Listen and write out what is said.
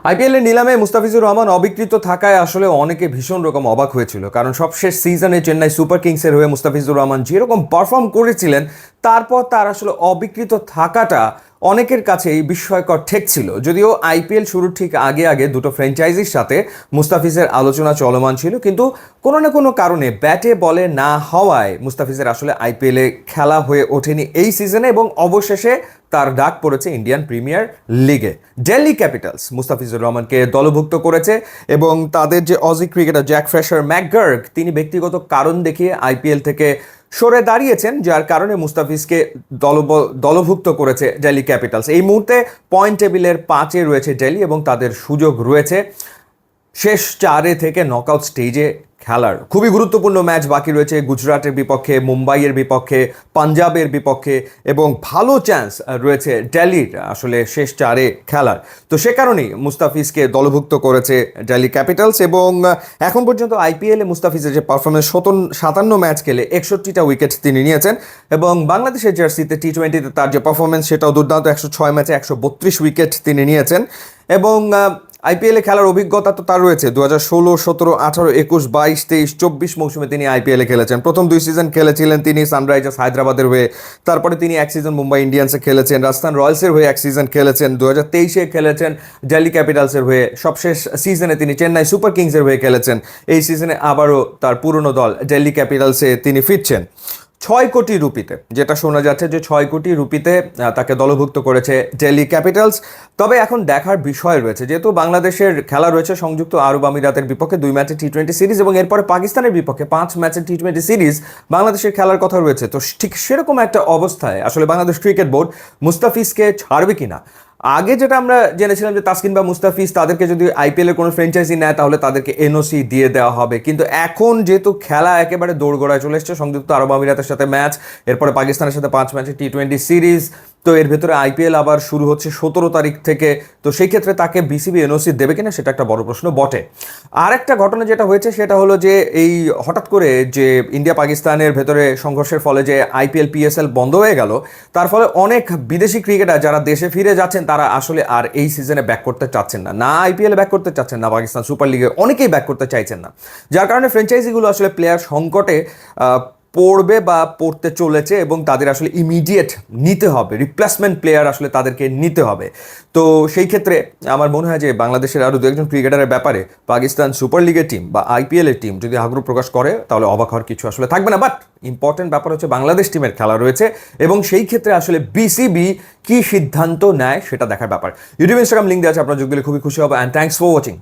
IPL এর নিলামে মুস্তাফিজুর রহমান অবিকৃত থাকায় আসলে অনেকে ভীষণ রকম অবাক হয়েছিল, কারণ সবশেষ সিজনে চেন্নাই সুপার কিংসের হয়ে মুস্তাফিজুর রহমান যেরকম পারফর্ম করেছিলেন তারপর তার আসলে অবিকৃত থাকাটা অনেকের কাছেই বিস্ময়কর ঠেকছিল। যদিও আইপিএল শুরুর ঠিক আগে আগে দুটো ফ্র্যাঞ্চাইজির সাথে মুস্তাফিজের আলোচনা চলমান ছিল, কিন্তু কোনো না কোনো কারণে ব্যাটে বলে না হওয়ায় মুস্তাফিজের আসলে আইপিএলে খেলা হয়ে ওঠেনি এই সিজনে, এবং অবশেষে তার ডাক পড়েছে ইন্ডিয়ান প্রিমিয়ার লিগে। দিল্লি ক্যাপিটালস মুস্তাফিজুর রহমানকে দলভুক্ত করেছে এবং তাদের যে অজি ক্রিকেটার জ্যাক ফ্রেশার ম্যাকগার্গ তিনি ব্যক্তিগত কারণ দেখিয়ে আইপিএল থেকে সরে দাঁড়িয়েছেন, যার কারণে মুস্তাফিজকে দলভুক্ত করেছে দিল্লি ক্যাপিটালস। এই মুহূর্তে পয়েন্ট টেবিলের 5-এ রয়েছে দিল্লি এবং তাদের সুযোগ রয়েছে শেষ 4 থেকে নকআউট স্টেজে খেলার। খুবই গুরুত্বপূর্ণ ম্যাচ বাকি রয়েছে গুজরাটের বিপক্ষে, মুম্বাইয়ের বিপক্ষে, পাঞ্জাবের বিপক্ষে, এবং ভালো চান্স রয়েছে দিল্লির আসলে শেষ 4-এ খেলার। তো সে কারণেই মুস্তাফিজকে দলভুক্ত করেছে দিল্লি ক্যাপিটালস, এবং এখন পর্যন্ত আইপিএলে মুস্তাফিজের যে পারফরমেন্স 57 ম্যাচ খেলে 61টা উইকেট তিনি নিয়েছেন, এবং বাংলাদেশের জার্সিতে টি20তে তার যে পারফরমেন্স সেটাও দুর্দান্ত। 106 ম্যাচে 132 উইকেট তিনি নিয়েছেন, এবং আইপিএলে খেলার অভিজ্ঞতা তো তার রয়েছে। 2016, 17, 18, 21, 22, 23, 24 মৌসুমে তিনি আইপিএলে খেলেছেন। প্রথম 2 সিজন খেলেছিলেন তিনি সানরাইজার্স হায়দ্রাবাদের হয়ে, তারপরে তিনি 1 সিজন মুম্বাই ইন্ডিয়ান্সে খেলেছেন, রাজস্থান রয়্যালসের হয়ে 1 সিজন খেলেছেন, 2023-এ খেলেছেন দিল্লি ক্যাপিটালসের হয়ে, সবশেষ সিজনে তিনি চেন্নাই সুপার কিংসের হয়ে খেলেছেন। এই সিজনে আবারও তার পুরনো দল দিল্লি ক্যাপিটালসে তিনি ফিরছেন 6 কোটি রুপিতে, যেটা শোনা যাচ্ছে যে 6 কোটি রুপিতে তাকে দলভুক্ত করেছে দিল্লি ক্যাপিটালস। তবে এখন দেখার বিষয় রয়েছে, যেহেতু বাংলাদেশের খেলা রয়েছে সংযুক্ত আরব আমিরাতের বিপক্ষে 2 ম্যাচের টি20 সিরিজ, এবং এরপরে পাকিস্তানের বিপক্ষে 5 ম্যাচের টি20 সিরিজ বাংলাদেশের খেলার কথা রয়েছে। তো ঠিক সেরকম একটা অবস্থায় আসলে বাংলাদেশ ক্রিকেট বোর্ড মুস্তাফিজকে ছাড়বে কিনা। আগে যেটা আমরা জেনেছিলাম যে তাসকিন বা মুস্তাফিজ তাদেরকে যদি আইপিএলের কোনো ফ্র্যাঞ্চাইজি নেয় তাহলে তাদেরকে এনওসি দিয়ে দেওয়া হবে, কিন্তু এখন যেহেতু খেলা একেবারে দোরগোড়ায় চলে এসছে, সংযুক্ত আরব আমিরাতের সাথে ম্যাচ, এরপরে পাকিস্তানের সাথে 5 ম্যাচের টি20 সিরিজ, তো এর ভেতরে আইপিএল আবার শুরু হচ্ছে 17 তারিখ থেকে। তো সেই ক্ষেত্রে তাকে বিসিবি এনওসি দেবে কিনা সেটা একটা বড় প্রশ্ন বটে। আর একটা ঘটনা যেটা হয়েছে সেটা হলো যে এই হঠাৎ করে যে ইন্ডিয়া পাকিস্তানের ভেতরে সংঘর্ষের ফলে যে আইপিএল পিএসএল বন্ধ হয়ে গেল, তার ফলে অনেক বিদেশি ক্রিকেটার যারা দেশে ফিরে যাচ্ছেন তারা আসলে আর এই সিজনে ব্যাক করতে চাচ্ছেন না, না আইপিএলে ব্যাক করতে চাচ্ছেন না, পাকিস্তান সুপার লিগে অনেকেই ব্যাক করতে চাইছেন না, যার কারণে ফ্র্যাঞ্চাইজিগুলো আসলে প্লেয়ার সংকটে পড়বে বা পড়তে চলেছে, এবং তাদের আসলে ইমিডিয়েট নিতে হবে, রিপ্লেসমেন্ট প্লেয়ার আসলে তাদেরকে নিতে হবে। তো সেই ক্ষেত্রে আমার মনে হয় যে বাংলাদেশের আরও 2-1 ক্রিকেটারের ব্যাপারে পাকিস্তান সুপার লিগের টিম বা আইপিএলের টিম যদি আগ্রহ প্রকাশ করে তাহলে অবাক হওয়ার কিছু আসলে থাকবে না। বাট ইম্পর্টেন্ট ব্যাপার হচ্ছে বাংলাদেশ টিমের খেলা রয়েছে, এবং সেই ক্ষেত্রে আসলে বিসিবি কি সিদ্ধান্ত নেয় সেটা দেখার ব্যাপার। ইউটিউব ইনস্টাগ্রাম লিঙ্ক দেওয়া আছে, আপনার যোগ দিলে খুবই খুশি হবে। And thanks for watching.